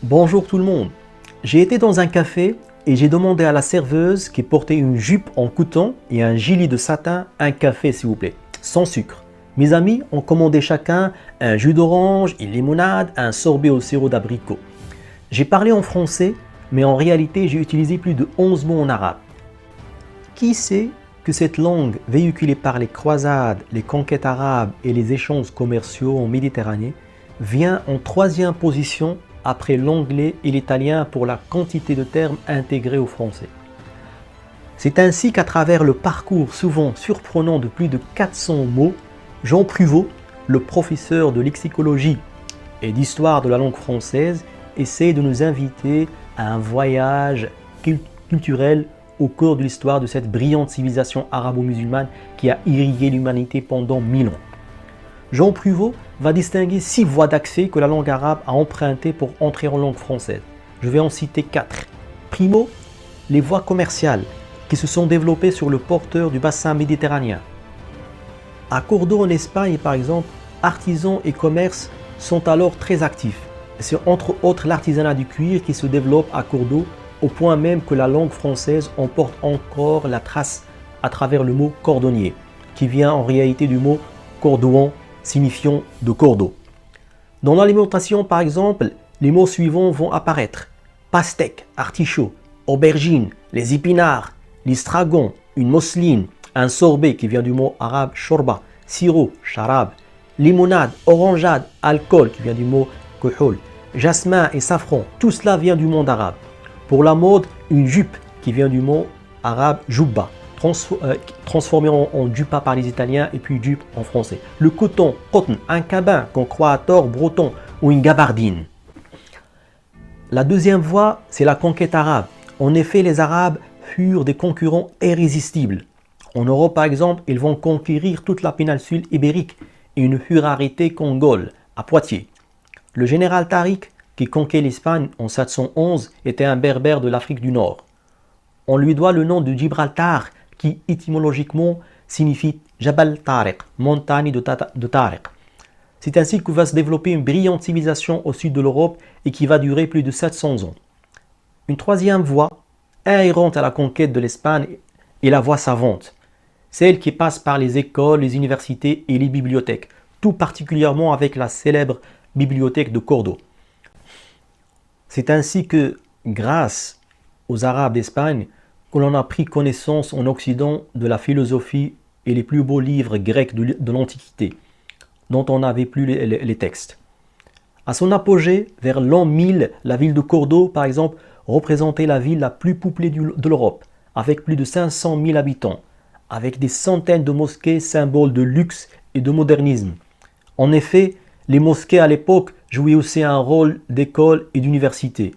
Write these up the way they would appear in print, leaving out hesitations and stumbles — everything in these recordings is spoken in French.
Bonjour tout le monde. J'ai été dans un café et j'ai demandé à la serveuse qui portait une jupe en coton et un gilet de satin un café s'il vous plaît, sans sucre. Mes amis ont commandé chacun un jus d'orange, une limonade, un sorbet au sirop d'abricot. J'ai parlé en français, mais en réalité j'ai utilisé plus de 11 mots en arabe. Qui sait que cette langue véhiculée par les croisades, les conquêtes arabes et les échanges commerciaux en Méditerranée vient en troisième position après l'anglais et l'italien pour la quantité de termes intégrés au français. C'est ainsi qu'à travers le parcours souvent surprenant de plus de 400 mots, Jean Pruvot, le professeur de lexicologie et d'histoire de la langue française, essaie de nous inviter à un voyage culturel au cours de l'histoire de cette brillante civilisation arabo-musulmane qui a irrigué l'humanité pendant 1000 ans. Jean Pruvot va distinguer 6 voies d'accès que la langue arabe a empruntées pour entrer en langue française. Je vais en citer 4. Primo, les voies commerciales qui se sont développées sur le porteur du bassin méditerranéen. À Cordoue en Espagne par exemple, artisans et commerces sont alors très actifs. C'est entre autres l'artisanat du cuir qui se développe à Cordoue au point même que la langue française en porte encore la trace à travers le mot cordonnier qui vient en réalité du mot cordouan signifiant de cordeau. Dans l'alimentation par exemple, les mots suivants vont apparaître. Pastèque, artichaut, aubergine, les épinards, l'estragon, une mousseline, un sorbet qui vient du mot arabe shorba, sirop, charab, limonade, orangeade, alcool qui vient du mot kuhul, jasmin et safran, tout cela vient du monde arabe. Pour la mode, une jupe qui vient du mot arabe jubba, transformé en jupa par les Italiens et puis jupe en français. Le coton, cotton, un cabin qu'on croit à tort breton ou une gabardine. La deuxième voie, c'est la conquête arabe. En effet, les Arabes furent des concurrents irrésistibles. En Europe, par exemple, ils vont conquérir toute la péninsule ibérique et ils ne furent arrêtés qu'en Gaule, à Poitiers. Le général Tariq, qui conquit l'Espagne en 711, était un berbère de l'Afrique du Nord. On lui doit le nom de Gibraltar, qui étymologiquement signifie Jabal Tariq, montagne de Tariq. C'est ainsi que va se développer une brillante civilisation au sud de l'Europe et qui va durer plus de 700 ans. Une troisième voie, inhérente à la conquête de l'Espagne, est la voie savante, celle qui passe par les écoles, les universités et les bibliothèques, tout particulièrement avec la célèbre bibliothèque de Cordoue. C'est ainsi que, grâce aux Arabes d'Espagne, que l'on a pris connaissance en Occident de la philosophie et les plus beaux livres grecs de l'Antiquité, dont on n'avait plus les textes. À son apogée, vers l'an 1000, la ville de Cordoue, par exemple, représentait la ville la plus peuplée de l'Europe, avec plus de 500 000 habitants, avec des centaines de mosquées, symboles de luxe et de modernisme. En effet, les mosquées à l'époque jouaient aussi un rôle d'école et d'université.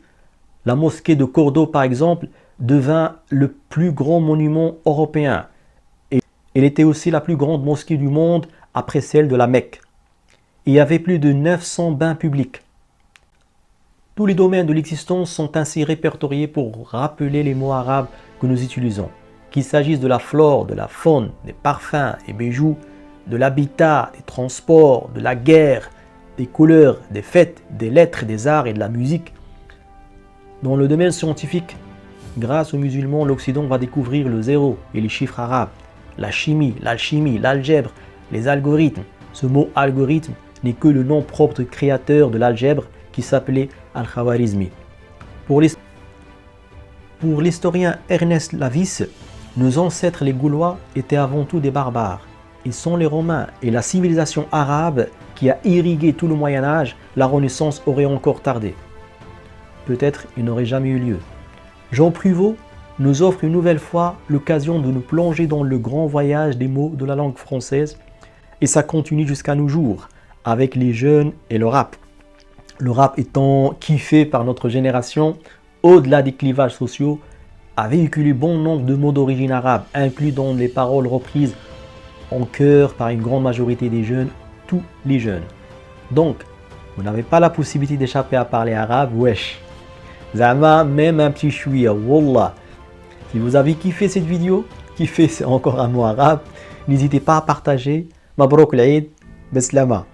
La mosquée de Cordoue, par exemple, devint le plus grand monument européen. Et elle était aussi la plus grande mosquée du monde après celle de la Mecque. Il y avait plus de 900 bains publics. Tous les domaines de l'existence sont ainsi répertoriés pour rappeler les mots arabes que nous utilisons. Qu'il s'agisse de la flore, de la faune, des parfums et bijoux, de l'habitat, des transports, de la guerre, des couleurs, des fêtes, des lettres, des arts et de la musique. Dans le domaine scientifique, grâce aux musulmans, l'Occident va découvrir le zéro et les chiffres arabes, la chimie, l'alchimie, l'algèbre, les algorithmes. Ce mot algorithme n'est que le nom propre du créateur de l'algèbre qui s'appelait Al-Khawarizmi. Pour l'historien Ernest Lavis, nos ancêtres les Gaulois étaient avant tout des barbares. Ils sont les Romains et la civilisation arabe qui a irrigué tout le Moyen-Âge, la Renaissance aurait encore tardé. Peut-être il n'aurait jamais eu lieu. Jean Pruvot nous offre une nouvelle fois l'occasion de nous plonger dans le grand voyage des mots de la langue française et ça continue jusqu'à nos jours avec les jeunes et le rap. Le rap étant kiffé par notre génération, au-delà des clivages sociaux, a véhiculé bon nombre de mots d'origine arabe, inclus dans les paroles reprises en chœur par une grande majorité des jeunes, tous les jeunes. Donc, vous n'avez pas la possibilité d'échapper à parler arabe, wesh. Zama, même un petit chouïa, wallah. Si vous avez kiffé cette vidéo, kiffé c'est encore un mot arabe, n'hésitez pas à partager. Mabrouk l'Aïd, Beslama.